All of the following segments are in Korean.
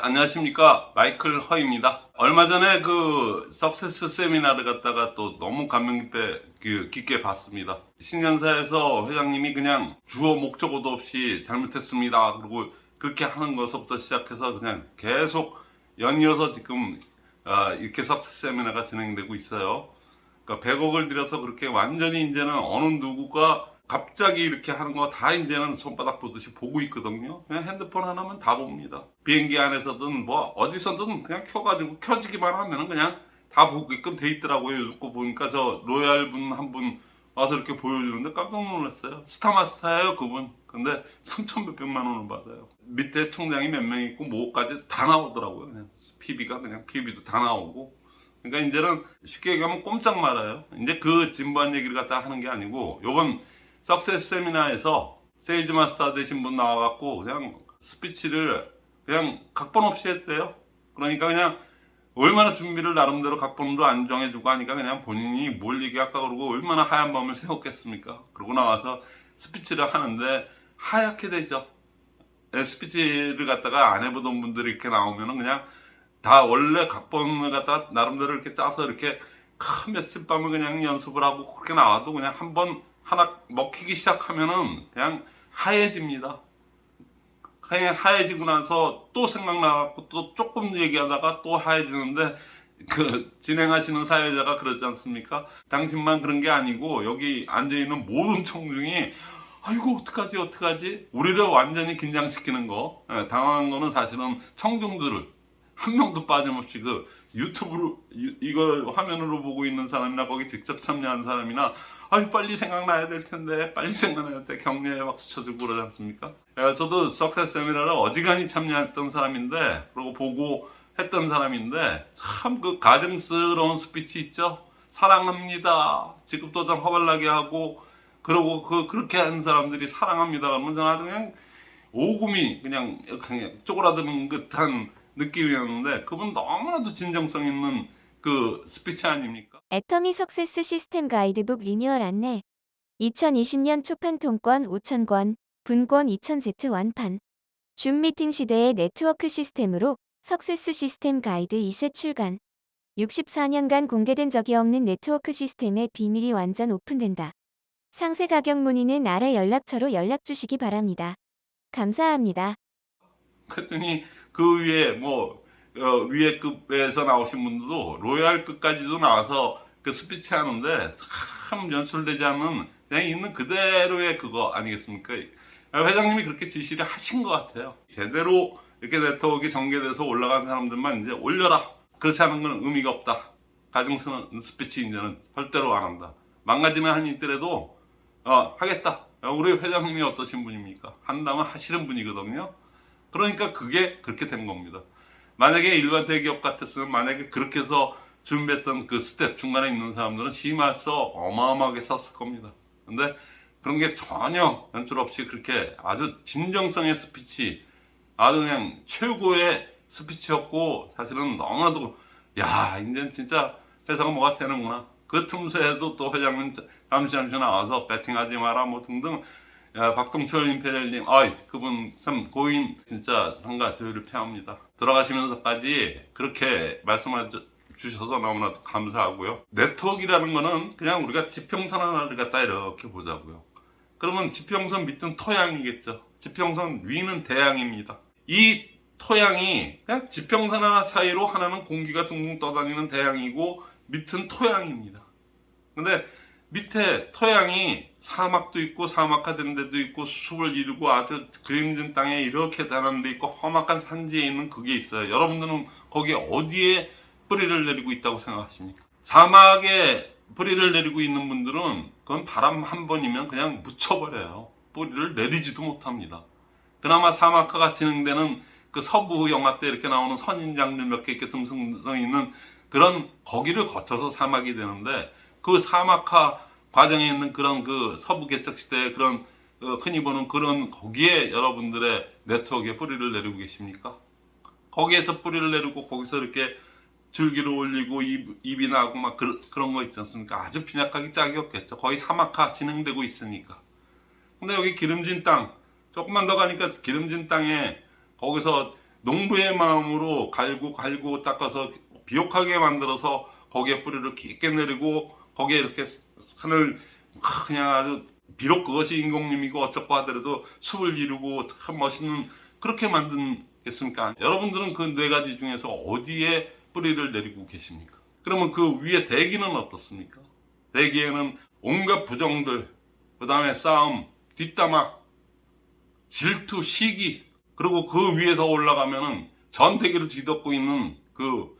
안녕하십니까. 마이클 허입니다. 얼마 전에 그 석세스 세미나를 갖다가 또 너무 감명 깊게 봤습니다. 신년사에서 회장님이 그냥 주어 목적어도 없이 잘못했습니다. 그리고 그렇게 하는 것부터 시작해서 그냥 계속 연이어서 지금 이렇게 석세스 세미나가 진행되고 있어요. 그러니까 100억을 들여서 그렇게 완전히 이제는 어느 누구가 갑자기 이렇게 하는 거 다 이제는 손바닥 보듯이 보고 있거든요. 그냥 핸드폰 하나면 다 봅니다. 비행기 안에서든 뭐 어디서든 그냥 켜가지고 켜지기만 하면은 그냥 다 보게끔 돼 있더라고요. 요즘 거 보니까 저 로얄 분 한 분 와서 이렇게 보여주는데 깜짝 놀랐어요. 스타마스타예요 그분. 근데 3천 몇백만 원을 받아요. 밑에 총장이 몇 명 있고 뭐까지 다 나오더라고요. 그냥 PB가 그냥 PB도 다 나오고. 그러니까 이제는 쉽게 얘기하면 꼼짝 말아요. 이제 그 진부한 얘기를 갖다 하는 게 아니고 요번 석세스 세미나에서 세일즈 마스터 되신 분 나와갖고 그냥 스피치를 그냥 각본 없이 했대요. 그러니까 그냥 얼마나 준비를 나름대로 각본도 안 정해주고 하니까 그냥 본인이 뭘 얘기할까 그러고 얼마나 하얀 밤을 새웠겠습니까. 그러고 나와서 스피치를 하는데 하얗게 되죠. 스피치를 갖다가 안 해보던 분들이 이렇게 나오면은 그냥 다 원래 각본을 갖다가 나름대로 이렇게 짜서 이렇게 큰 며칠 밤을 그냥 연습을 하고 그렇게 나와도 그냥 한번 하나 먹히기 시작하면은 그냥 하얘집니다. 그냥 하얘지고 나서 또 생각나갖고 또 조금 얘기하다가 또 하얘지는데 그 진행하시는 사회자가 그러지 않습니까? 당신만 그런 게 아니고 여기 앉아있는 모든 청중이 아이고 어떡하지 우리를 완전히 긴장시키는 거. 당황한 거는 사실은 청중들을 한 명도 빠짐없이 그 유튜브로 이걸 화면으로 보고 있는 사람이나 거기 직접 참여한 사람이나 아유 빨리 생각나야 될 텐데 빨리 생각나야 될 때 격려에 박수 쳐주고 그러지 않습니까? 저도 석세스 세미나를 어지간히 참여했던 사람인데 그리고 보고 했던 사람인데 참 그 가증스러운 스피치 있죠? 사랑합니다. 직급도장 허벌나게 하고 그러고 그렇게 하는 사람들이 사랑합니다. 그러면 저는 아주 그냥 오금이 그냥 쪼그라드는 듯한 느낌이었는데 그분 너무나도 진정성 있는 그 스피치 아닙니까? 애터미 석세스 시스템 가이드북 리뉴얼 안내 2020년 초판 통권 5,000권, 분권 2,000세트 완판. 줌 미팅 시대의 네트워크 시스템으로 석세스 시스템 가이드 2쇄 출간. 64년간 공개된 적이 없는 네트워크 시스템의 비밀이 완전 오픈된다. 상세 가격 문의는 아래 연락처로 연락 주시기 바랍니다. 감사합니다. 그랬더니 그 위에 뭐 위에 급에서 나오신 분들도 로얄 급까지도 나와서 그 스피치 하는데 참 연출되지 않는 그냥 있는 그대로의 그거 아니겠습니까? 회장님이 그렇게 지시를 하신 것 같아요. 제대로 이렇게 네트워크가 전개돼서 올라간 사람들만 이제 올려라. 그렇지 않은 건 의미가 없다. 가증스러운 스피치 이제는 절대로 안 한다. 망가지는 한이 있더라도 하겠다. 우리 회장님이 어떠신 분입니까? 한다면 하시는 분이거든요. 그러니까 그게 그렇게 된 겁니다. 만약에 일반 대기업 같았으면 만약에 그렇게 해서 준비했던 그 스텝 중간에 있는 사람들은 심할서 어마어마하게 썼을 겁니다. 근데 그런 게 전혀 연출 없이 그렇게 아주 진정성의 스피치, 아주 그냥 최고의 스피치였고 사실은 너무나도 야 이제 진짜 세상은 뭐가 되는구나. 그 틈새에도 또 회장님 잠시 나와서 배팅하지 마라 뭐 등등. 야, 박동철 임페리얼님, 그분 참 고인 진짜 상가 저희를 폐합니다. 돌아가시면서까지 그렇게 말씀해 주셔서 너무나도 감사하고요. 네트워크라는 거는 그냥 우리가 지평선 하나를 갖다 이렇게 보자고요. 그러면 지평선 밑은 토양이겠죠. 지평선 위는 대양입니다. 이 토양이 그냥 지평선 하나 사이로 하나는 공기가 둥둥 떠다니는 대양이고 밑은 토양입니다. 근데 밑에 토양이 사막도 있고 사막화된 데도 있고 숲을 이루고 아주 그림진 땅에 이렇게 다는 데 있고 험악한 산지에 있는 그게 있어요. 여러분들은 거기에 어디에 뿌리를 내리고 있다고 생각하십니까? 사막에 뿌리를 내리고 있는 분들은 그건 바람 한 번이면 그냥 묻혀버려요. 뿌리를 내리지도 못합니다. 그나마 사막화가 진행되는 그 서부 영화 때 이렇게 나오는 선인장들 몇 개 이렇게 듬성듬성 있는 그런 거기를 거쳐서 사막이 되는데 그 사막화 과정에 있는 그런 그 서부 개척 시대의 그런 흔히 보는 그런 거기에 여러분들의 네트워크에 뿌리를 내리고 계십니까? 거기에서 뿌리를 내리고 거기서 이렇게 줄기를 올리고 잎이 나고 막 그런 거 있지 않습니까? 아주 빈약하기 짝이 없겠죠. 거의 사막화 진행되고 있으니까. 근데 여기 기름진 땅 조금만 더 가니까 기름진 땅에 거기서 농부의 마음으로 갈고 닦아서 비옥하게 만들어서 거기에 뿌리를 깊게 내리고 거기에 이렇게 산을 그냥 아주 비록 그것이 인공림이고 어쩌고 하더라도 숲을 이루고 참 멋있는 그렇게 만든겠습니까? 여러분들은 그 네 가지 중에서 어디에 뿌리를 내리고 계십니까? 그러면 그 위에 대기는 어떻습니까? 대기에는 온갖 부정들, 그 다음에 싸움, 뒷담화, 질투, 시기, 그리고 그 위에 더 올라가면은 전 대기를 뒤덮고 있는 그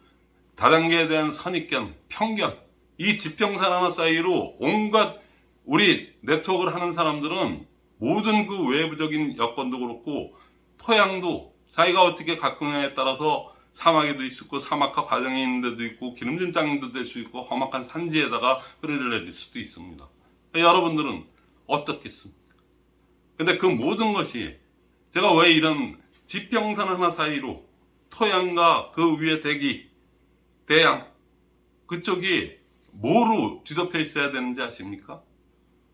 다단계에 대한 선입견, 편견, 이 지평선 하나 사이로 온갖 우리 네트워크를 하는 사람들은 모든 그 외부적인 여건도 그렇고 토양도 자기가 어떻게 가꾸냐에 따라서 사막에도 있고 사막화 과정에 있는 데도 있고 기름진 땅도 될 수 있고 험악한 산지에다가 뿌리를 내릴 수도 있습니다. 여러분들은 어떻겠습니까? 근데 그 모든 것이 제가 왜 이런 지평선 하나 사이로 토양과 그 위에 대기, 대양 그쪽이 뭐로 뒤덮여 있어야 되는지 아십니까?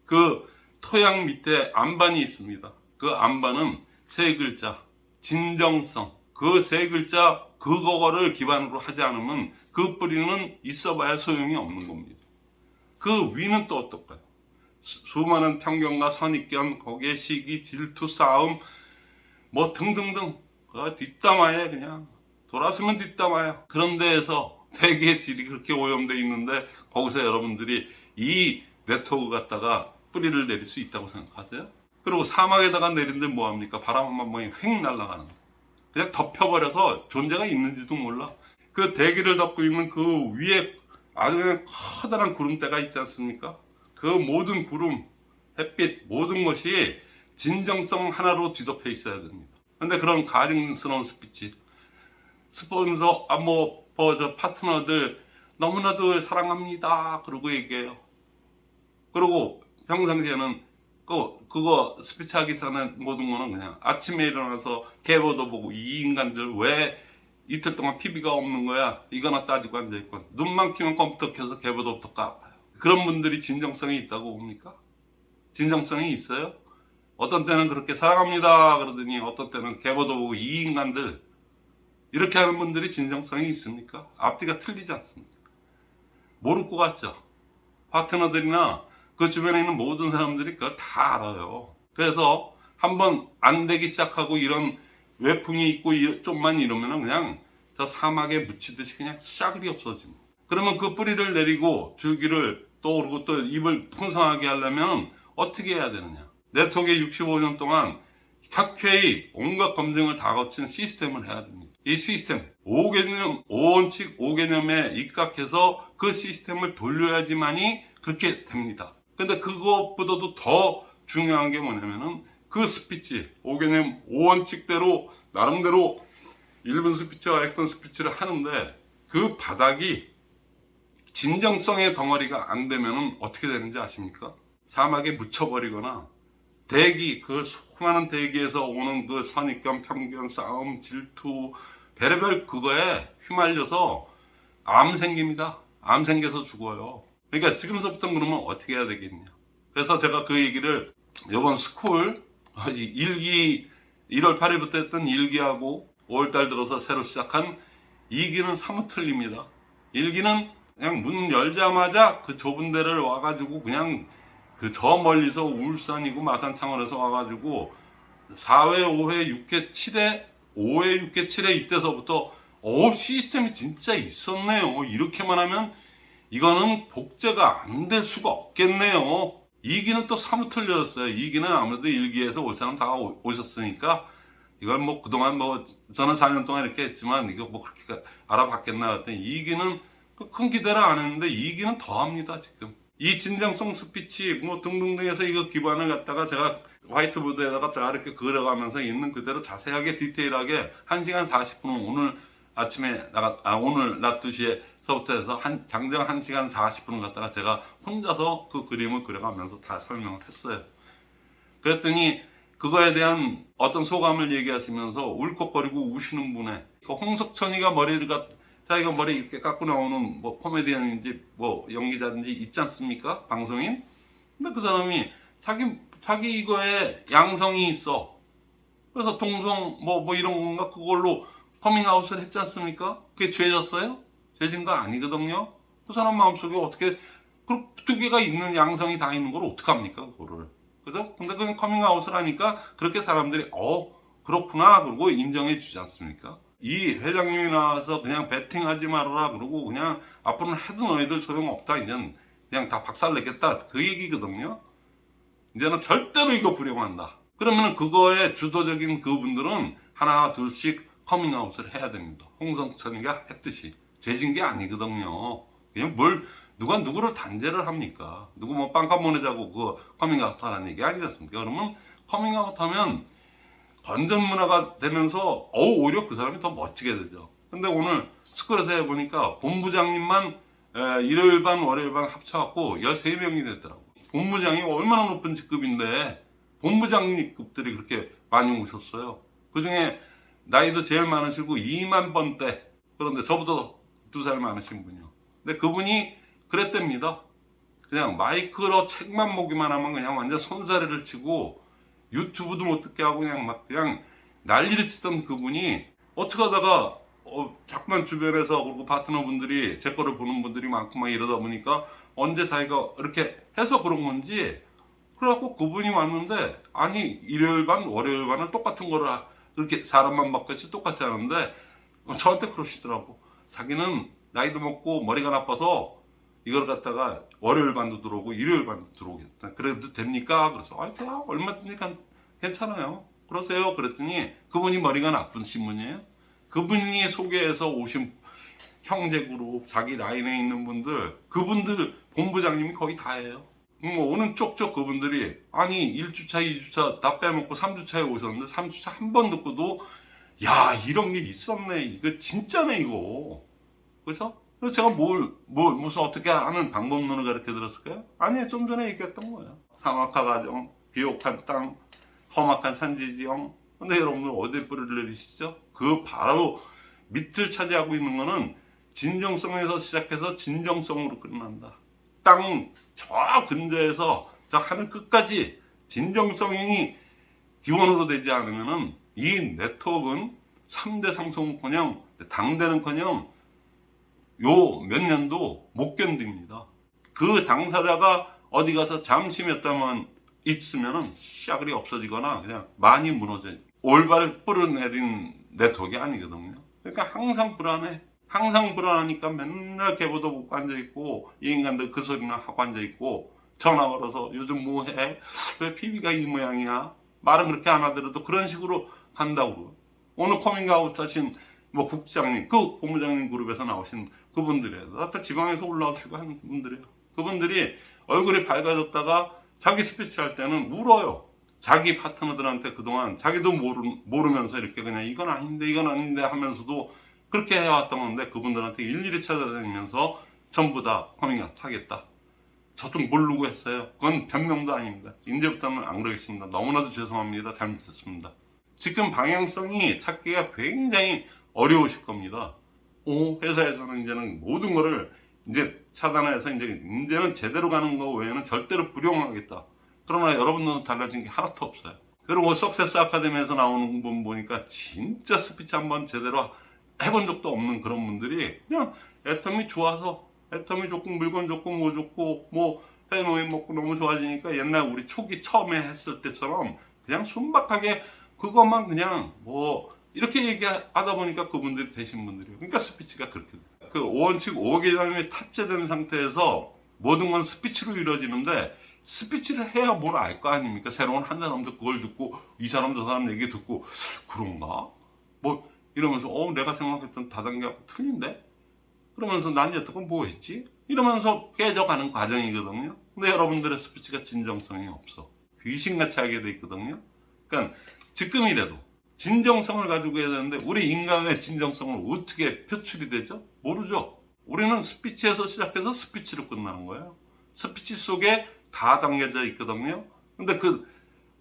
그 토양 밑에 안반이 있습니다. 그 안반은 세 글자, 진정성. 그 세 글자 그거를 기반으로 하지 않으면 그 뿌리는 있어봐야 소용이 없는 겁니다. 그 위는 또 어떨까요? 수많은 편견과 선입견, 거기에 시기, 질투, 싸움, 뭐 등등등 그 뒷담화에 그냥 돌아서면 뒷담화야. 그런 데에서 대기의 질이 그렇게 오염되어 있는데 거기서 여러분들이 이 네트워크 갖다가 뿌리를 내릴 수 있다고 생각하세요? 그리고 사막에다가 내린데 뭐합니까? 바람 한 방에 휙 날아가는 거. 그냥 덮여버려서 존재가 있는지도 몰라. 그 대기를 덮고 있는 그 위에 아주 그냥 커다란 구름대가 있지 않습니까? 그 모든 구름, 햇빛, 모든 것이 진정성 하나로 뒤덮여 있어야 됩니다. 근데 그런 가증스러운 스피치, 스폰서, 저 파트너들 너무나도 사랑합니다. 그러고 얘기해요. 그리고 평상시에는 그거 스피치 하기 전에 모든 거는 그냥 아침에 일어나서 계보도 보고 이 인간들 왜 이틀 동안 PB가 없는 거야? 이거나 따지고 앉아있고 눈만 키면 컴퓨터 켜서 계보도부터 까봐요. 그런 분들이 진정성이 있다고 봅니까? 진정성이 있어요? 어떤 때는 그렇게 사랑합니다 그러더니 어떤 때는 계보도 보고 이 인간들 이렇게 하는 분들이 진정성이 있습니까? 앞뒤가 틀리지 않습니까? 모를 것 같죠? 파트너들이나 그 주변에 있는 모든 사람들이 그걸 다 알아요. 그래서 한번 안 되기 시작하고 이런 외풍이 있고 좀만 이러면은 그냥 저 사막에 묻히듯이 그냥 싸그리 없어집니다. 그러면 그 뿌리를 내리고 줄기를 떠오르고 또 잎을 풍성하게 하려면 어떻게 해야 되느냐? 네트워크에 65년 동안 탁회의 온갖 검증을 다 거친 시스템을 해야 됩니다. 이 시스템, 5개념, 5원칙 5개념에 입각해서 그 시스템을 돌려야지만이 그렇게 됩니다. 근데 그것보다도 더 중요한 게 뭐냐면은 그 스피치, 5개념 5원칙대로 나름대로 1분 스피치와 액션 스피치를 하는데 그 바닥이 진정성의 덩어리가 안 되면은 어떻게 되는지 아십니까? 사막에 묻혀버리거나 대기, 그 수많은 대기에서 오는 그 선입견, 편견, 싸움, 질투, 별의별 그거에 휘말려서 암 생깁니다. 암 생겨서 죽어요. 그러니까 지금서부터 그러면 어떻게 해야 되겠냐. 그래서 제가 그 얘기를 이번 스쿨 일기 1월 8일부터 했던 일기하고 5월달 들어서 새로 시작한 2기는 사뭇 틀립니다. 1기는 그냥 문 열자마자 그 좁은 데를 와가지고 그냥 그 저 멀리서 울산이고 마산 창원에서 와가지고 4회, 5회, 6회, 7회, 5회, 6회, 7회 이때서부터 시스템이 진짜 있었네요. 이렇게만 하면 이거는 복제가 안 될 수가 없겠네요. 2기는 또 사뭇 틀려졌어요. 2기는 아무래도 1기에서 올 사람 다 오셨으니까 이걸 뭐 그동안 뭐 저는 4년 동안 이렇게 했지만 이거 뭐 그렇게 알아봤겠나 했더니 2기는 큰 기대를 안 했는데 2기는 더 합니다. 지금 이 진정성 스피치 뭐 등등등해서 이거 기반을 갖다가 제가 화이트보드에다가 쫙 이렇게 그려가면서 있는 그대로 자세하게 디테일하게 1시간 40분은 오늘 아침에 오늘 낮 2시에서부터 해서 장정 1시간 40분을 갖다가 제가 혼자서 그 그림을 그려가면서 다 설명을 했어요. 그랬더니 그거에 대한 어떤 소감을 얘기하시면서 울컥거리고 우시는 분의 그 홍석천이가 자기가 머리 이렇게 깎고 나오는 뭐 코미디언인지 뭐 연기자인지 있지 않습니까? 방송인? 근데 그 사람이 자기 이거에 양성이 있어. 그래서 동성 뭐 이런 건가 그걸로 커밍아웃을 했지 않습니까? 그게 죄졌어요? 죄진 거 아니거든요. 그 사람 마음속에 어떻게 그 두 개가 있는 양성이 다 있는 걸 어떡합니까 그거를. 그죠? 근데 그냥 커밍아웃을 하니까 그렇게 사람들이 그렇구나 그러고 인정해 주지 않습니까? 이 회장님이 나와서 그냥 베팅하지 말아라 그러고 그냥 앞으로는 해도 너희들 소용없다 이제는 그냥 다 박살내겠다 그 얘기거든요. 이제는 절대로 이거 불용한다. 그러면 그거에 주도적인 그분들은 하나 둘씩 커밍아웃을 해야 됩니다. 홍성천이가 했듯이 죄진 게 아니거든요. 그냥 누가 누구를 단죄를 합니까? 누구 뭐 빵값 보내자고 그 커밍아웃 하라는 얘기 아니겠습니까? 그러면 커밍아웃 하면 건전 문화가 되면서 오히려 그 사람이 더 멋지게 되죠. 근데 오늘 스크롤에서 해보니까 본부장님만 일요일 반 월요일 반 합쳐갖고 13명이 됐더라고. 본부장이 얼마나 높은 직급인데 본부장님급들이 그렇게 많이 오셨어요. 그중에 나이도 제일 많으시고 2만 번대, 그런데 저보다 2살 많으신 분이요. 근데 그분이 그랬답니다. 그냥 마이크로 책만 보기만 하면 그냥 완전 손사래를 치고 유튜브도 못 듣게 하고 그냥 난리를 치던 그분이 어떻게 하다가 자꾸만 주변에서 그리고 파트너분들이 제 거를 보는 분들이 많고 막 이러다 보니까 언제 자기가 이렇게 해서 그런 건지 그래갖고 그분이 왔는데 아니 일요일 반 월요일 반은 똑같은 거를 이렇게 사람만 바뀌었지 똑같이 하는데 저한테 그러시더라고. 자기는 나이도 먹고 머리가 나빠서 이걸 갖다가 월요일 반도 들어오고 일요일 반도 들어오겠다. 그래도 됩니까? 그래서 제가 얼마든지 괜찮아요. 그러세요. 그랬더니 그분이 머리가 나쁘신 분이에요. 그분이 소개해서 오신 형제 그룹 자기 라인에 있는 분들 그분들 본부장님이 거의 다예요. 오는 쪽쪽 그분들이 아니 1주차 2주차 다 빼먹고 3주차에 오셨는데 3주차 한 번 듣고도 야 이런 게 있었네 이거 진짜네 이거. 그래서 제가 무슨 어떻게 하는 방법론을 가르쳐 드렸을까요? 아니, 좀 전에 얘기했던 거예요. 상악화 과정, 비옥한 땅, 험악한 산지 지형. 근데 여러분들 어디 뿌리를 내리시죠? 그 바로 밑을 차지하고 있는 거는 진정성에서 시작해서 진정성으로 끝난다. 땅 저 근저에서 저 하늘 끝까지 진정성이 기원으로 되지 않으면은 이 네트워크는 3대 상속은커녕 당대는커녕 요 몇 년도 못 견딥니다. 그 당사자가 어디 가서 잠시 몇 달만 있으면은 샤그리 없어지거나 그냥 많이 무너져요. 올바를 뿌려내린 네트워크가 아니거든요. 그러니까 항상 불안해. 항상 불안하니까 맨날 개보도 먹고 앉아있고 이 인간들 그 소리나 하고 앉아있고 전화 걸어서 요즘 뭐해? 왜 PB가 이 모양이야? 말은 그렇게 안 하더라도 그런 식으로 한다고. 오늘 커밍아웃 하신 뭐 국장님, 그 본부장님 그룹에서 나오신 그분들이에요. 아까 지방에서 올라오시고 하는 분들이에요. 그분들이 얼굴이 밝아졌다가 자기 스피치 할 때는 울어요. 자기 파트너들한테 그동안 자기도 모르면서 이렇게 그냥 이건 아닌데 하면서도 그렇게 해왔던 건데 그분들한테 일일이 찾아다니면서 전부 다 커밍아웃 하겠다. 저도 모르고 했어요. 그건 변명도 아닙니다. 이제부터는 안 그러겠습니다. 너무나도 죄송합니다. 잘못했습니다. 지금 방향성이 찾기가 굉장히 어려우실 겁니다. 회사에서는 이제는 모든 거를 이제 차단해서 이제는 제대로 가는 거 외에는 절대로 불용하겠다. 그러나 여러분들은 달라진 게 하나도 없어요. 그리고 석세스 아카데미에서 나오는 분 보니까 진짜 스피치 한번 제대로 해본 적도 없는 그런 분들이 그냥 애텀이 좋아서 애텀이 좋고 물건 좋고 뭐 좋고 뭐 해모임 먹고 너무 좋아지니까 옛날 우리 초기 처음에 했을 때처럼 그냥 순박하게 그것만 그냥 뭐 이렇게 얘기하다 보니까 그분들이 되신 분들이에요. 그러니까 스피치가 그렇게 돼요. 그 5원칙 5개념이 탑재된 상태에서 모든 건 스피치로 이루어지는데 스피치를 해야 뭘 알 거 아닙니까? 새로운 한 사람도 그걸 듣고 이 사람 저 사람 얘기 듣고 그런가? 뭐 이러면서 내가 생각했던 다단계하고 틀린데? 그러면서 난 여태껏 뭐 했지? 이러면서 깨져가는 과정이거든요. 근데 여러분들의 스피치가 진정성이 없어. 귀신같이 하게 돼 있거든요. 그러니까 지금이라도 진정성을 가지고 해야 되는데 우리 인간의 진정성은 어떻게 표출이 되죠? 모르죠. 우리는 스피치에서 시작해서 스피치로 끝나는 거예요. 스피치 속에 다 담겨져 있거든요. 근데 그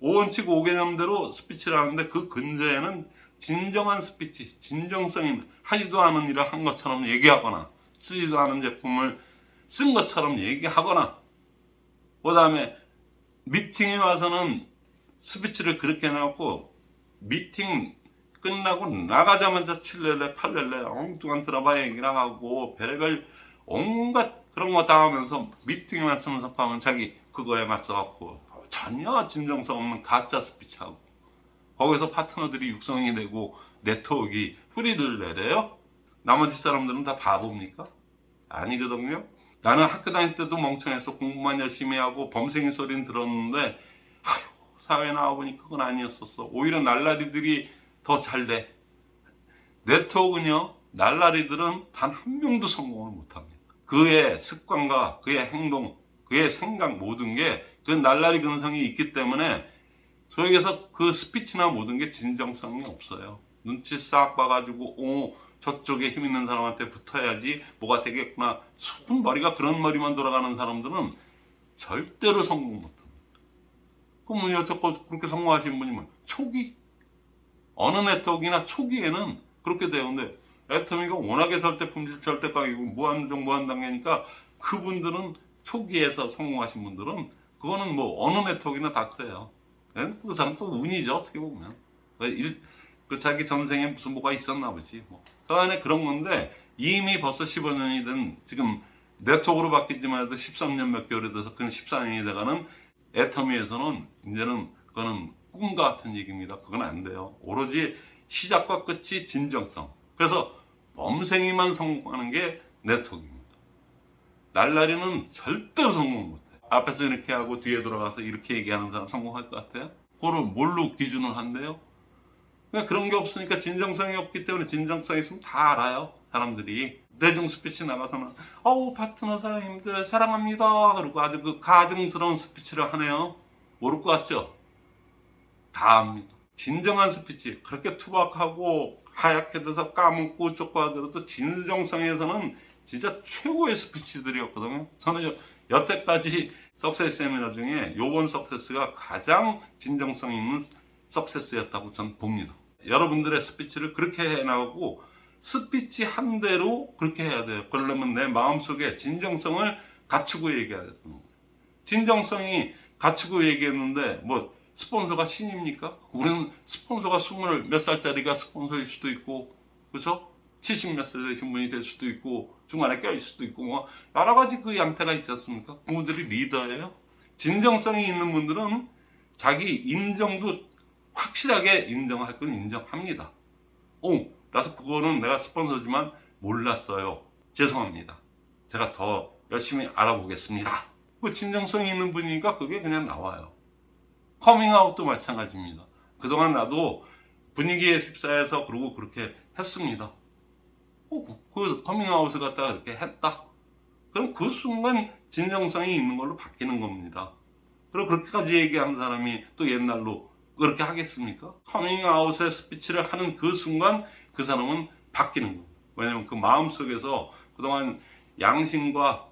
5원칙 5개념대로 스피치를 하는데 그 근저에는 진정한 스피치, 진정성인 하지도 않은 일을 한 것처럼 얘기하거나 쓰지도 않은 제품을 쓴 것처럼 얘기하거나 그 다음에 미팅에 와서는 스피치를 그렇게 해놓고 미팅 끝나고 나가자마자 칠렐레 팔렐레 엉뚱한 드라마 얘기를 하고 별의별 온갖 그런 거 다 하면서 미팅만 참석하면 자기 그거에 맞서갖고 전혀 진정성 없는 가짜 스피치하고 거기서 파트너들이 육성이 되고 네트워크가 뿌리를 내려요? 나머지 사람들은 다 바보입니까? 아니거든요. 나는 학교 다닐 때도 멍청해서 공부만 열심히 하고 범생이 소리는 들었는데 사회 나와보니 그건 아니었었어. 오히려 날라리들이 더 잘돼. 네트워크는요, 날라리들은 단 한 명도 성공을 못합니다. 그의 습관과 그의 행동, 그의 생각 모든 게 그 날라리 근성이 있기 때문에 소위 얘기해서 그 스피치나 모든 게 진정성이 없어요. 눈치 싹 봐가지고 저쪽에 힘 있는 사람한테 붙어야지 뭐가 되겠구나. 순 머리가 그런 머리만 돌아가는 사람들은 절대로 성공 못합니다. 그럼 여태껏 그렇게 성공하신 분이면 초기 어느 네트워크나 초기에는 그렇게 돼요. 근데 애터미가 워낙에 절대품질 절대가격이고 무한정 무한단계니까 그분들은 초기에서 성공하신 분들은 그거는 뭐 어느 네트워크나 다 그래요. 그 사람 또 운이죠, 어떻게 보면. 그 자기 전생에 무슨 뭐가 있었나 보지. 그 안에 그런 건데 이미 벌써 15년이 된 지금 네트워크로 바뀌지만 해도 13년 몇 개월이 돼서 그 14년이 돼가는 애터미에서는 이제는 그거는 꿈과 같은 얘기입니다. 그건 안 돼요. 오로지 시작과 끝이 진정성. 그래서 범생이만 성공하는 게 네트워크입니다. 날라리는 절대로 성공 못해. 앞에서 이렇게 하고 뒤에 돌아가서 이렇게 얘기하는 사람 성공할 것 같아요? 그거를 뭘로 기준을 한대요? 그냥 그런 게 없으니까 진정성이 없기 때문에 진정성이 있으면 다 알아요. 사람들이. 대중 스피치 나가서는 파트너 사장님들 사랑합니다. 그리고 아주 그 가증스러운 스피치를 하네요. 모를 것 같죠? 다 압니다. 진정한 스피치, 그렇게 투박하고 하얗게 돼서 까먹고 쪽과하더라도 진정성에서는 진짜 최고의 스피치들이었거든요. 저는 여태까지 석세스 세미나 중에 요번 석세스가 가장 진정성 있는 석세스였다고 저는 봅니다. 여러분들의 스피치를 그렇게 해나가고 스피치 한 대로 그렇게 해야 돼요. 그러려면 내 마음속에 진정성을 갖추고 얘기해야 돼요. 진정성이 갖추고 얘기했는데 뭐 스폰서가 신입니까? 우리는 스폰서가 20 몇 살짜리가 스폰서일 수도 있고, 그죠? 70 몇 살 되신 분이 될 수도 있고, 중간에 껴있을 수도 있고, 뭐 여러 가지 그 양태가 있지 않습니까? 그분들이 리더예요. 진정성이 있는 분들은 자기 인정도 확실하게 인정할 건 인정합니다. 그래서 그거는 내가 스폰서지만 몰랐어요. 죄송합니다. 제가 더 열심히 알아보겠습니다. 그 진정성이 있는 분이니까 그게 그냥 나와요. 커밍아웃도 마찬가지입니다. 그동안 나도 분위기에 휩싸여서 그러고 그렇게 했습니다. 그 커밍아웃을 갖다가 그렇게 했다. 그럼 그 순간 진정성이 있는 걸로 바뀌는 겁니다. 그리고 그렇게까지 얘기하는 사람이 또 옛날로 그렇게 하겠습니까? 커밍아웃의 스피치를 하는 그 순간 그 사람은 바뀌는 거예요. 왜냐면 그 마음속에서 그동안 양심과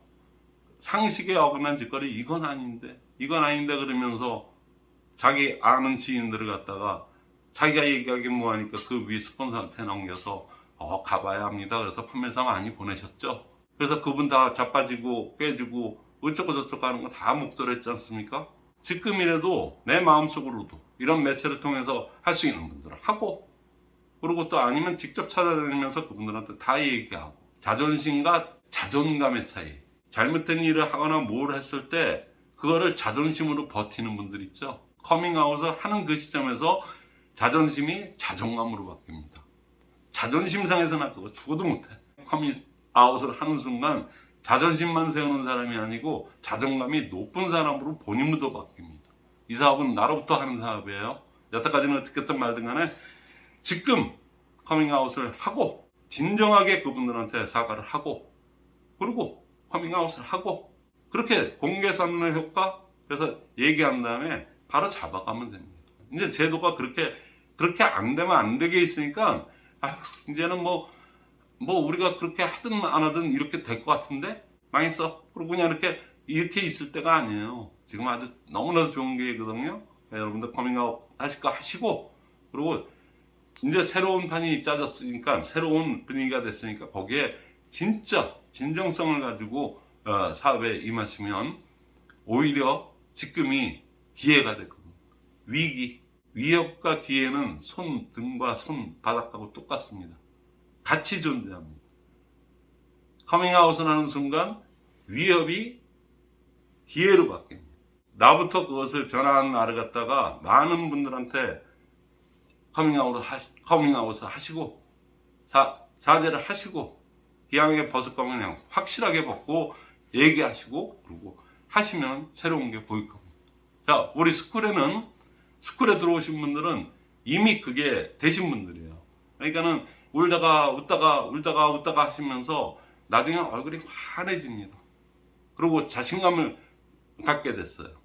상식에 어긋난 짓거리 이건 아닌데 그러면서 자기 아는 지인들을 갖다가 자기가 얘기하기 뭐하니까 그 위 스폰서한테 넘겨서 가봐야 합니다. 그래서 판매사 많이 보내셨죠. 그래서 그분 다 자빠지고 깨지고 어쩌고 저쩌고 하는 거 다 목도했지 않습니까? 지금이라도 내 마음속으로도 이런 매체를 통해서 할 수 있는 분들은 하고, 그리고 또 아니면 직접 찾아다니면서 그분들한테 다 얘기하고, 자존심과 자존감의 차이. 잘못된 일을 하거나 뭘 했을 때 그거를 자존심으로 버티는 분들 있죠. 커밍아웃을 하는 그 시점에서 자존심이 자존감으로 바뀝니다. 자존심 상해서는 그거 죽어도 못해. 커밍아웃을 하는 순간 자존심만 세우는 사람이 아니고 자존감이 높은 사람으로 본인도 바뀝니다. 이 사업은 나로부터 하는 사업이에요. 여태까지는 어떻게 했든 말든 간에 지금 커밍아웃을 하고 진정하게 그분들한테 사과를 하고, 그리고 커밍아웃을 하고, 그렇게 공개선언의 효과, 그래서 얘기한 다음에 바로 잡아가면 됩니다. 이제 제도가 그렇게 안 되면 안 되게 있으니까 이제는 뭐 우리가 그렇게 하든 안 하든 이렇게 될 것 같은데 망했어. 그리고 그냥 이렇게 있을 때가 아니에요. 지금 아주 너무나도 좋은 기회거든요. 여러분들 커밍아웃 하실 거 하시고, 그리고 이제 새로운 판이 짜졌으니까, 새로운 분위기가 됐으니까 거기에 진짜 진정성을 가지고 사업에 임하시면 오히려 지금이 기회가 될 겁니다. 위기, 위협과 기회는 손 등과 손 바닥하고 똑같습니다. 같이 존재합니다. 커밍아웃을 하는 순간 위협이 기회로 바뀝니다. 나부터 그것을 변화한 나를 갖다가 많은 분들한테 커밍아웃을 하시고 사죄를 하시고 기왕에 벗을 거면 그냥 확실하게 벗고 얘기하시고 그리고 하시면 새로운 게 보일 겁니다. 자, 우리 스쿨에 들어오신 분들은 이미 그게 되신 분들이에요. 그러니까는 울다가 하시면서 나중에 얼굴이 환해집니다. 그리고 자신감을 갖게 됐어요.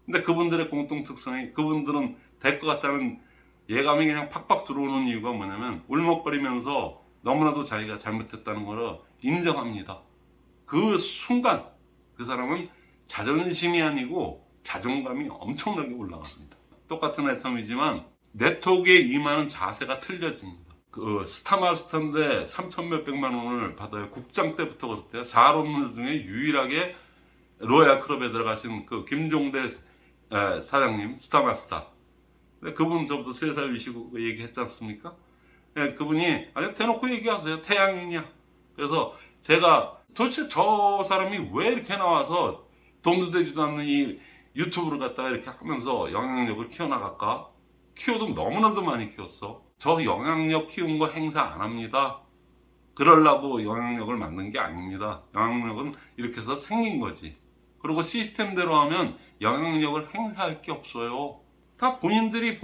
근데 그분들의 공통 특성이 그분들은 될 것 같다는 예감이 그냥 팍팍 들어오는 이유가 뭐냐면 울먹거리면서 너무나도 자기가 잘못했다는 걸 인정합니다. 그 순간 그 사람은 자존심이 아니고 자존감이 엄청나게 올라갑니다. 똑같은 애텀이지만 네트워크에 임하는 자세가 틀려집니다. 그 스타마스터인데 3천 몇백만 원을 받아요. 국장 때부터 그렇대요. 4론문 중에 유일하게 로얄 클럽에 들어가신 그 김종대 사장님, 스타마스터. 그분 저부터 3살 위시고 얘기했지 않습니까? 그분이 아주 대놓고 얘기하세요. 태양이냐. 그래서 제가 도대체 저 사람이 왜 이렇게 나와서 돈도 되지도 않는 이 유튜브를 갖다가 이렇게 하면서 영향력을 키워나갈까? 키워도 너무나도 많이 키웠어. 저 영향력 키운 거 행사 안 합니다. 그러려고 영향력을 만든 게 아닙니다. 영향력은 이렇게 해서 생긴 거지. 그리고 시스템대로 하면 영향력을 행사할 게 없어요. 다 본인들이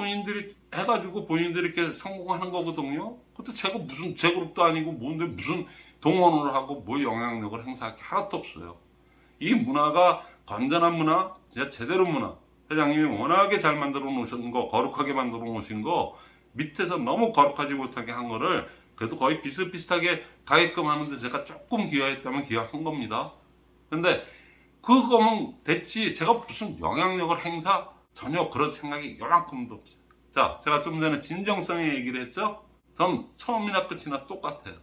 해가지고 본인들이 이렇게 성공하는 거거든요. 그것도 제가 무슨 제 그룹도 아니고 뭔데 무슨 동원을 하고 뭐 영향력을 행사할 게 하나도 없어요. 이 문화가 건전한 문화, 진짜 제대로 문화. 회장님이 워낙에 잘 만들어 놓으신 거, 거룩하게 만들어 놓으신 거, 밑에서 너무 거룩하지 못하게 한 거를 그래도 거의 비슷비슷하게 가게끔 하는데 제가 조금 기여했다면 기여한 겁니다. 근데 그거면 됐지. 제가 무슨 영향력을 행사? 전혀 그런 생각이 요만큼도 없어요. 자, 제가 좀 전에 진정성의 얘기를 했죠? 전 처음이나 끝이나 똑같아요.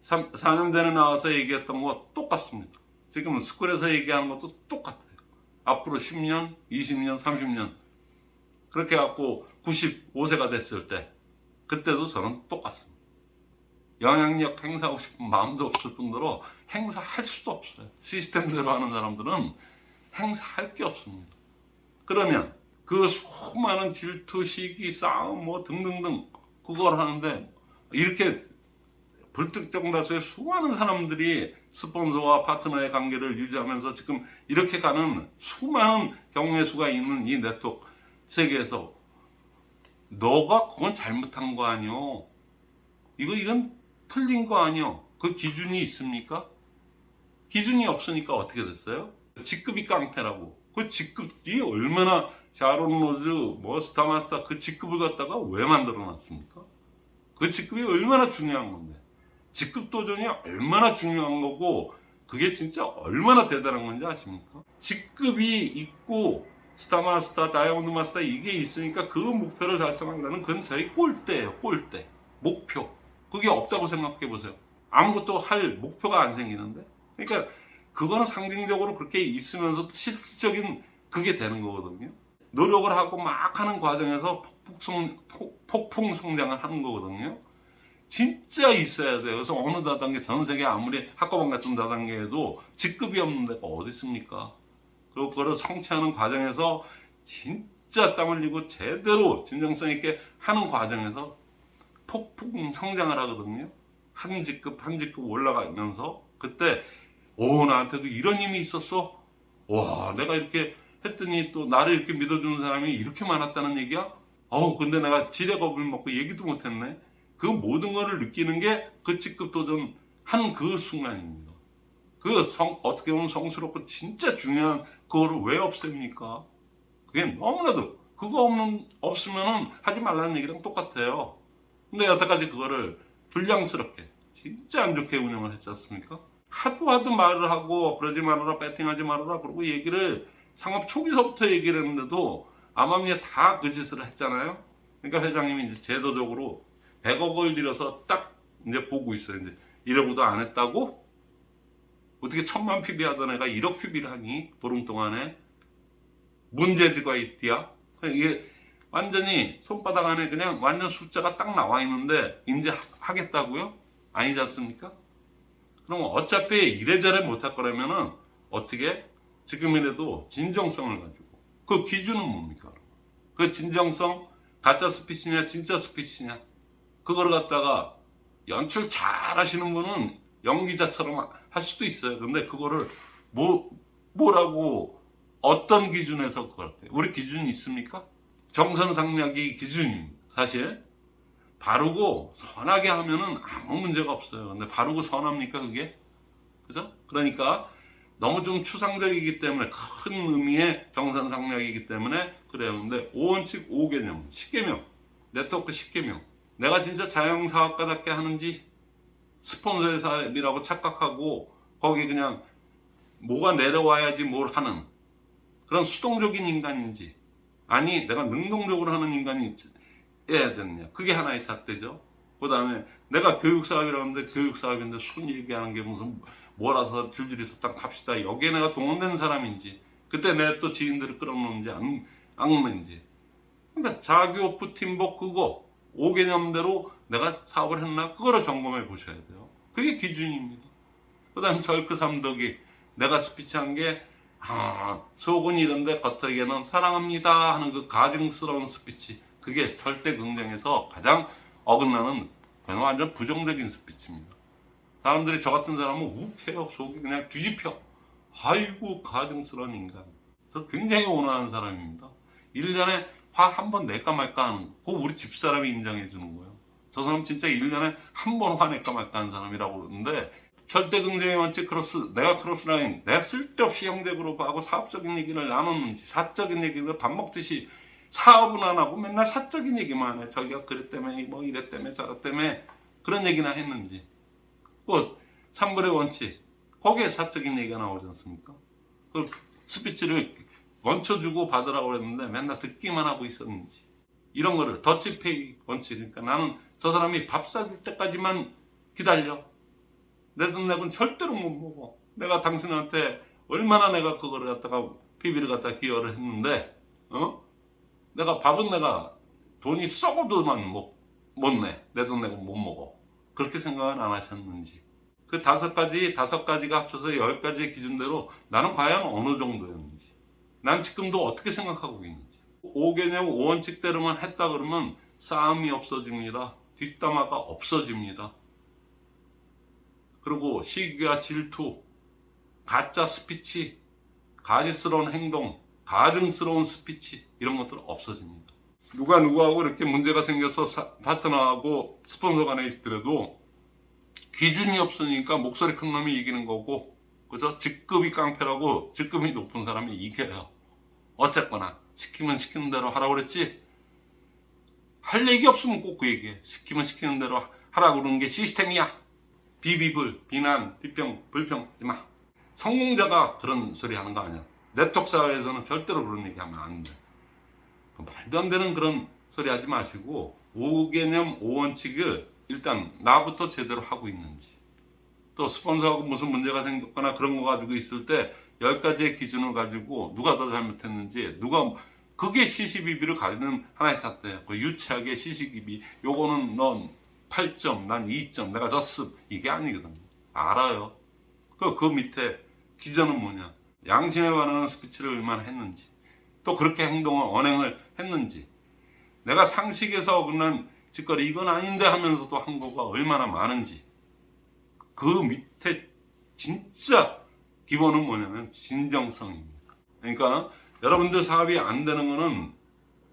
4년 전에 나와서 얘기했던 거 똑같습니다. 지금 스쿨에서 얘기하는 것도 똑같아요. 앞으로 10년, 20년, 30년 그렇게 해갖고 95세가 됐을 때 그때도 저는 똑같습니다. 영향력 행사하고 싶은 마음도 없을 뿐더러 행사할 수도 없어요. 시스템대로 하는 사람들은 행사할 게 없습니다. 그러면 그 수많은 질투, 시기, 싸움 뭐 등등등 그걸 하는데 이렇게 불특정 다수의 수많은 사람들이 스폰서와 파트너의 관계를 유지하면서 지금 이렇게 가는 수많은 경우의 수가 있는 이 네트워크 세계에서 너가 그건 잘못한 거 아니오? 이건 틀린 거 아니오? 그 기준이 있습니까? 기준이 없으니까 어떻게 됐어요? 직급이 깡패라고. 그 직급이 얼마나 샤론 로즈, 뭐 스타마스터 그 직급을 갖다가 왜 만들어 놨습니까? 그 직급이 얼마나 중요한 건데. 직급 도전이 얼마나 중요한 거고 그게 진짜 얼마나 대단한 건지 아십니까? 직급이 있고 스타마스터, 다이아몬드 마스터 이게 있으니까 그 목표를 달성한다는 그건 저희 꼴대예요. 꼴대. 목표. 그게 없다고 생각해 보세요. 아무것도 할 목표가 안 생기는데. 그러니까 그거는 상징적으로 그렇게 있으면서도 실질적인 그게 되는 거거든요. 노력을 하고 막 하는 과정에서 폭풍 성장을 하는 거거든요. 진짜 있어야 돼요. 그래서 어느 다단계, 전 세계 아무리 학과방 같은 다단계에도 직급이 없는 데가 어디 있습니까? 그리고 그거를 성취하는 과정에서 진짜 땀 흘리고 제대로 진정성 있게 하는 과정에서 폭풍 성장을 하거든요. 한 직급 한 직급 올라가면서 그때 나한테도 이런 힘이 있었어? 와, 내가 이렇게 했더니 또 나를 이렇게 믿어주는 사람이 이렇게 많았다는 얘기야? 근데 내가 지레겁을 먹고 얘기도 못했네. 그 모든 거를 느끼는 게 그 직급 도전 하는 그 순간입니다. 어떻게 보면 성스럽고 진짜 중요한 그거를 왜 없앱니까? 그게 너무나도 없으면은 하지 말라는 얘기랑 똑같아요. 근데 여태까지 그거를 불량스럽게 진짜 안 좋게 운영을 했지 않습니까? 하도 말을 하고 그러지 말아라, 배팅하지 말아라 그러고 얘기를 상업 초기서부터 얘기를 했는데도 암암리에 다 그 짓을 했잖아요. 그러니까 회장님이 이제 제도적으로 100억을 들여서 딱 이제 보고 있어요. 이제 이러고도 안 했다고? 어떻게 1000만 PB 하던 애가 1억 PB를 하니? 보름 동안에? 문제지가 있디야? 이게 완전히 손바닥 안에 그냥 완전 숫자가 딱 나와 있는데 이제 하겠다고요? 아니지 않습니까? 그럼 어차피 이래저래 못할 거라면은 어떻게 지금이라도 진정성을 가지고 그 기준은 뭡니까? 그 진정성 가짜 스피치냐 진짜 스피치냐 그거를 갖다가 연출 잘 하시는 분은 연기자처럼 할 수도 있어요. 근데 그거를 뭐라고 어떤 기준에서 그걸 할까요? 우리 기준이 있습니까? 정선상략이 기준입니다. 사실 바르고 선하게 하면은 아무 문제가 없어요. 근데 바르고 선합니까 그게? 그죠? 그러니까 너무 좀 추상적이기 때문에 큰 의미의 정선상략이기 때문에 그래요. 근데 5원칙 5개념 10개명 네트워크 10개명 내가 진짜 자영사업가답게 하는지 스폰서의 사업이라고 착각하고 거기 그냥 뭐가 내려와야지 뭘 하는 그런 수동적인 인간인지 아니 내가 능동적으로 하는 인간이 해야 되느냐 그게 하나의 잣대죠. 그 다음에 내가 교육사업이라고 하는데 교육사업인데 순 얘기하는 게 무슨 몰아서 줄줄이 섰다 갑시다 여기에 내가 동원된 사람인지 그때 내가 또 지인들을 끌어놓는지 안 끌어놓는지 그러니까 자교프 팀복 그거 5개념대로 내가 사업을 했나 그거를 점검해 보셔야 돼요. 그게 기준입니다. 그 다음에 절크 삼덕이 내가 스피치한 게 속은 이런데 겉으로는 사랑합니다 하는 그 가증스러운 스피치 그게 절대 긍정에서 가장 어긋나는 그냥 완전 부정적인 스피치입니다. 사람들이 저 같은 사람은 욱해요. 속이 그냥 뒤집혀. 아이고 가증스러운 인간. 그래서 굉장히 온화한 사람입니다. 1년에 화 한 번 낼까 말까 하는 그 우리 집사람이 인정해 주는 거예요. 저 사람 진짜 1년에 한 번 화낼까 말까 하는 사람이라고 그러는데 절대 긍정의 원칙 크로스 내가 크로스라인 내가 쓸데없이 형제그룹하고 사업적인 얘기를 나눴는지 사적인 얘기를 밥 먹듯이 사업은 안 하고 맨날 사적인 얘기만 해. 저기가 그랬다며 뭐 이랬다며 저랬다며 그런 얘기나 했는지 그 3분의 원칙 거기에 사적인 얘기가 나오지 않습니까? 그 스피치를 멈춰주고 받으라고 그랬는데 맨날 듣기만 하고 있었는지 이런 거를 더치페이 원칙 그러니까 나는 저 사람이 밥 사줄 때까지만 기다려 내 돈 내고는 절대로 못 먹어 내가 당신한테 얼마나 내가 그거를 갖다가 PB를 갖다가 기여를 했는데 내가 밥은 내가 돈이 썩어도만 못 내 내 돈 내고 못 먹어 그렇게 생각을 안 하셨는지 그 다섯 가지가 합쳐서 10가지의 기준대로 나는 과연 어느 정도였는지 난 지금도 어떻게 생각하고 있는지 5개념 5원칙대로만 했다 그러면 싸움이 없어집니다. 뒷담화가 없어집니다. 그리고 시기와 질투 가짜 스피치 가지스러운 행동 가증스러운 스피치 이런 것들은 없어집니다. 누가 누구하고 이렇게 문제가 생겨서 파트너하고 스폰서 간에 있더라도 기준이 없으니까 목소리 큰 놈이 이기는 거고 그래서 직급이 깡패라고 직급이 높은 사람이 이겨요. 어쨌거나 시키면 시키는 대로 하라고 그랬지 할 얘기 없으면 꼭 그 얘기해. 시키면 시키는 대로 하라고 그러는 게 시스템이야. 비비불 비난 비평 불평 하지 마. 성공자가 그런 소리 하는 거 아니야. 네트워크 사회에서는 절대로 그런 얘기 하면 안 돼. 말도 안 되는 그런 소리 하지 마시고 5개념 5원칙을 일단 나부터 제대로 하고 있는지 또 스폰서하고 무슨 문제가 생겼거나 그런 거 가지고 있을 때 10가지의 기준을 가지고 누가 더 잘못했는지 누가 그게 CCBB를 가지는 하나의 잣대예요. 그 유치하게 CCBB 요거는 넌 8점 난 2점 내가 졌음 이게 아니거든요. 알아요. 그 밑에 기준은 뭐냐 양심에 반하는 스피치를 얼마나 했는지 또 그렇게 행동을 언행을 했는지 내가 상식에서 어긋난 짓거리 이건 아닌데 하면서도 한 거가 얼마나 많은지 그 밑에 진짜 기본은 뭐냐면 진정성입니다. 그러니까 여러분들 사업이 안 되는 거는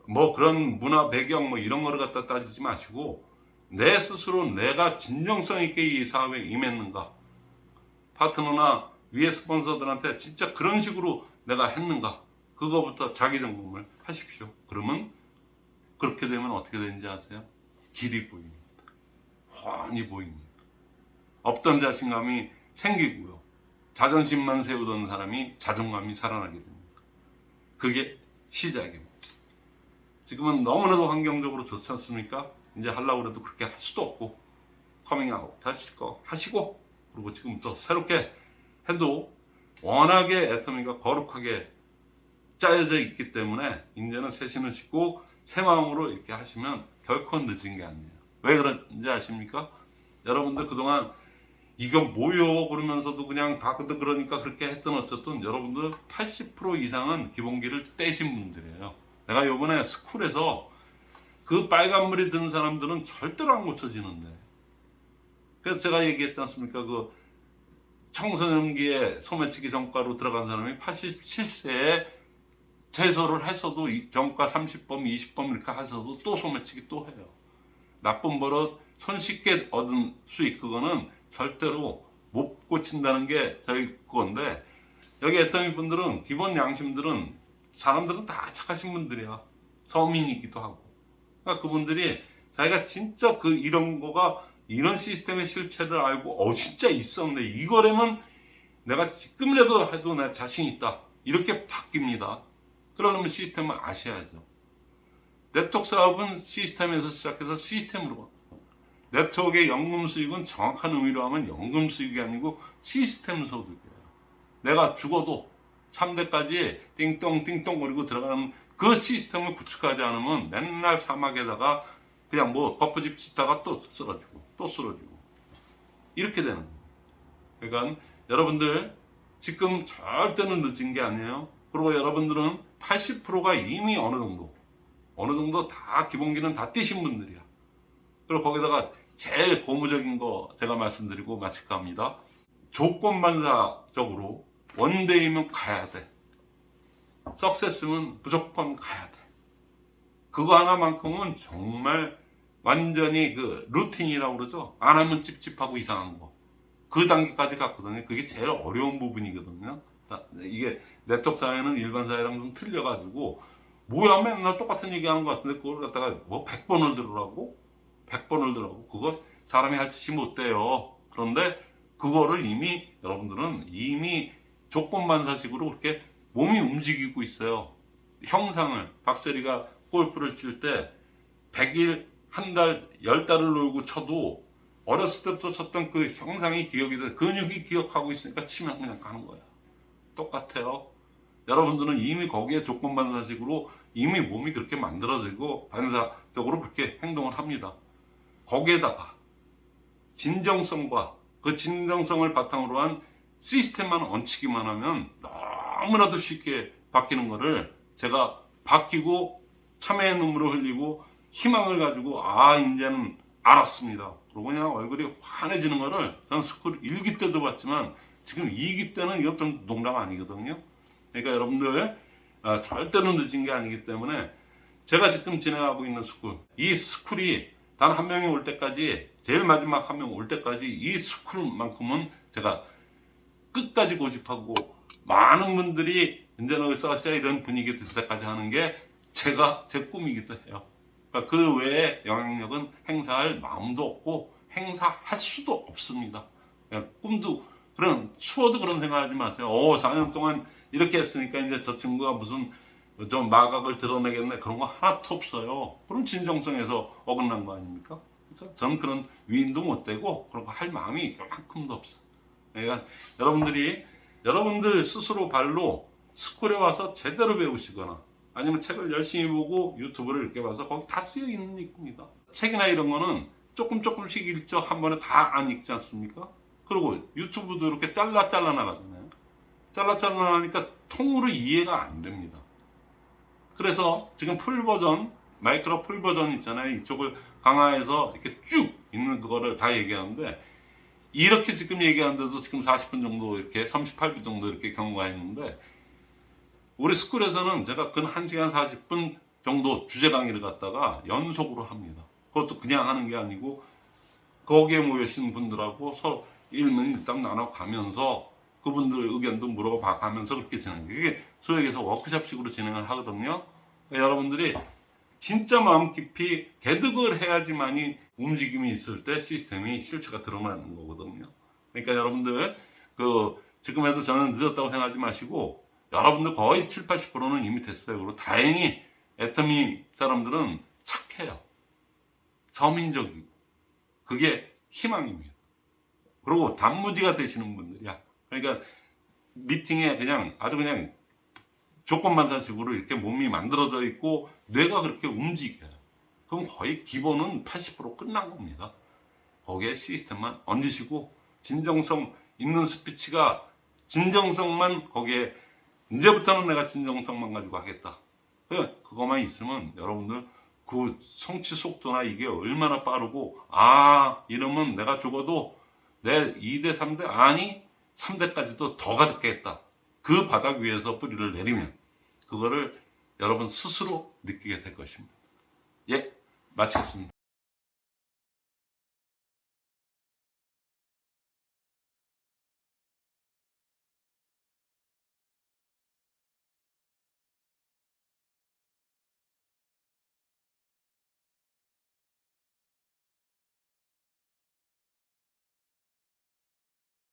뭐 그런 문화 배경 뭐 이런 거를 갖다 따지지 마시고 내 스스로 내가 진정성 있게 이 사업에 임했는가 파트너나 위에 스폰서들한테 진짜 그런 식으로 내가 했는가 그거부터 자기 점검을 하십시오. 그러면 그렇게 되면 어떻게 되는지 아세요? 길이 보입니다. 훤히 보입니다. 없던 자신감이 생기고요. 자존심만 세우던 사람이 자존감이 살아나게 됩니다. 그게 시작입니다. 지금은 너무나도 환경적으로 좋지 않습니까? 이제 하려고 해도 그렇게 할 수도 없고 커밍아웃 하실 거 하시고 그리고 지금부터 새롭게 해도 워낙에 애터미가 거룩하게 짜여져 있기 때문에 이제는 새 신을 신고 새 마음으로 이렇게 하시면 결코 늦은 게 아니에요. 왜 그런지 아십니까? 여러분들 그동안 이건 뭐요? 그러면서도 그냥 다 그러니까 그렇게 했던 어쨌든 여러분들 80% 이상은 기본기를 떼신 분들이에요. 내가 요번에 스쿨에서 그 빨간물이 드는 사람들은 절대로 안 고쳐지는데. 그래서 제가 얘기했지 않습니까? 그 청소년기에 소매치기 전과로 들어간 사람이 87세에 퇴소를 했어도 전과 30범, 20범 이렇게 하셔도 또 소매치기 또 해요. 나쁜 버릇 손쉽게 얻은 수익 그거는 절대로 못 고친다는 게 저희 그건데 여기 애터미 분들은 기본 양심들은 사람들은 다 착하신 분들이야. 서민이기도 하고. 그러니까 그분들이 자기가 진짜 그 이런 거가 이런 시스템의 실체를 알고 진짜 있었는데 이거라면 내가 지금이라도 해도 내 자신 있다. 이렇게 바뀝니다. 그러려면 시스템을 아셔야죠. 네트워크 사업은 시스템에서 시작해서 시스템으로 가. 네트워크의 연금 수익은 정확한 의미로 하면 연금 수익이 아니고 시스템 소득이에요. 내가 죽어도 3대까지 띵똥띵똥 거리고 들어가는 그 시스템을 구축하지 않으면 맨날 사막에다가 그냥 뭐 거푸집 짓다가 또 쓰러지고 또 쓰러지고 이렇게 되는 거예요. 그러니까 여러분들 지금 절대는 늦은 게 아니에요. 그리고 여러분들은 80%가 이미 어느 정도 다 기본기는 다 띄신 분들이야. 그리고 거기다가 제일 고무적인 거 제가 말씀드리고 마칠까 합니다. 조건반사적으로 원데이면 가야 돼. 석세스면 무조건 가야 돼. 그거 하나만큼은 정말 완전히 그 루틴이라고 그러죠. 안 하면 찝찝하고 이상한 거. 그 단계까지 갔거든요. 그게 제일 어려운 부분이거든요. 이게 네트워크 사회는 일반 사회랑 좀 틀려가지고 뭐야 맨날 똑같은 얘기하는 것 같은데 그걸 갖다가 뭐 100번을 들으라고? 100번을 들으라고? 그거 사람이 할 짓이 못 돼요. 그런데 그거를 이미 여러분들은 이미 조건반사식으로 그렇게 몸이 움직이고 있어요. 형상을 박세리가 골프를 칠 때 100일, 한 달, 10달을 놀고 쳐도 어렸을 때부터 쳤던 그 형상이 기억이 돼. 근육이 기억하고 있으니까 치면 그냥 가는 거야. 똑같아요. 여러분들은 이미 거기에 조건반사식으로 이미 몸이 그렇게 만들어지고 반사적으로 그렇게 행동을 합니다. 거기에다가 진정성과 그 진정성을 바탕으로 한 시스템만 얹히기만 하면 너무나도 쉽게 바뀌는 거를 제가 바뀌고 참회의 눈물을 흘리고 희망을 가지고 이제는 알았습니다. 그러고 그냥 얼굴이 환해지는 거를 저는 스쿨 1기 때도 봤지만 지금 2기 때는 이것도 농담 아니거든요. 그러니까 여러분들 절대로 늦은 게 아니기 때문에 제가 지금 진행하고 있는 스쿨, 이 스쿨이 단 한 명이 올 때까지, 제일 마지막 한 명 올 때까지 이 스쿨만큼은 제가 끝까지 고집하고 많은 분들이 이제는 써셔야 이런 분위기 될 때까지 하는 게 제 꿈이기도 해요. 그러니까 그 외에 영향력은 행사할 마음도 없고 행사할 수도 없습니다. 그냥 꿈도 그런 추워도 그런 생각하지 마세요. 4년 동안 이렇게 했으니까 이제 저 친구가 무슨 좀 마각을 드러내겠네 그런 거 하나도 없어요. 그럼 진정성에서 어긋난 거 아닙니까? 그래서 저는 그런 위인도 못 되고 그런 거 할 마음이 요만큼도 없어. 그러니까 여러분들 스스로 발로 스쿨에 와서 제대로 배우시거나 아니면 책을 열심히 보고 유튜브를 이렇게 봐서 거기 다 쓰여 있는 겁니다. 책이나 이런 거는 조금씩 읽죠. 한 번에 다 안 읽지 않습니까? 그리고 유튜브도 이렇게 잘라 나가잖아요. 잘라 나가니까 통으로 이해가 안 됩니다. 그래서 지금 풀 버전, 마이크로 풀 버전 있잖아요. 이쪽을 강화해서 이렇게 쭉 있는 그거를 다 얘기하는데 이렇게 지금 얘기하는데도 지금 40분 정도 이렇게 38분 정도 이렇게 경과했는데 우리 스쿨에서는 제가 근 1시간 40분 정도 주제 강의를 갖다가 연속으로 합니다. 그것도 그냥 하는 게 아니고 거기에 모여있는 분들하고 서로 일문일답 나눠가면서 그분들 의견도 물어봐가면서 그렇게 진행해요. 이게 소위 얘기해서 워크숍식으로 진행을 하거든요. 그러니까 여러분들이 진짜 마음 깊이 개득을 해야지만이 움직임이 있을 때 시스템이 실체가 드러나는 거거든요. 그러니까 여러분들 지금 해도 저는 늦었다고 생각하지 마시고 여러분들 거의 7, 80%는 이미 됐어요. 그리고 다행히 애터미 사람들은 착해요. 서민적이고 그게 희망입니다. 그리고 단무지가 되시는 분들이야. 그러니까 미팅에 그냥 아주 그냥 조건반사식으로 이렇게 몸이 만들어져 있고 뇌가 그렇게 움직여요. 그럼 거의 기본은 80% 끝난 겁니다. 거기에 시스템만 얹으시고 진정성 있는 스피치가 진정성만 거기에 이제부터는 내가 진정성만 가지고 하겠다. 그것만 있으면 여러분들 그 성취 속도나 이게 얼마나 빠르고 이러면 내가 죽어도 내 2대 3대 아니 3대까지도 더 가겠다. 그 바닥 위에서 뿌리를 내리면 그거를 여러분 스스로 느끼게 될 것입니다. 예, 마치겠습니다.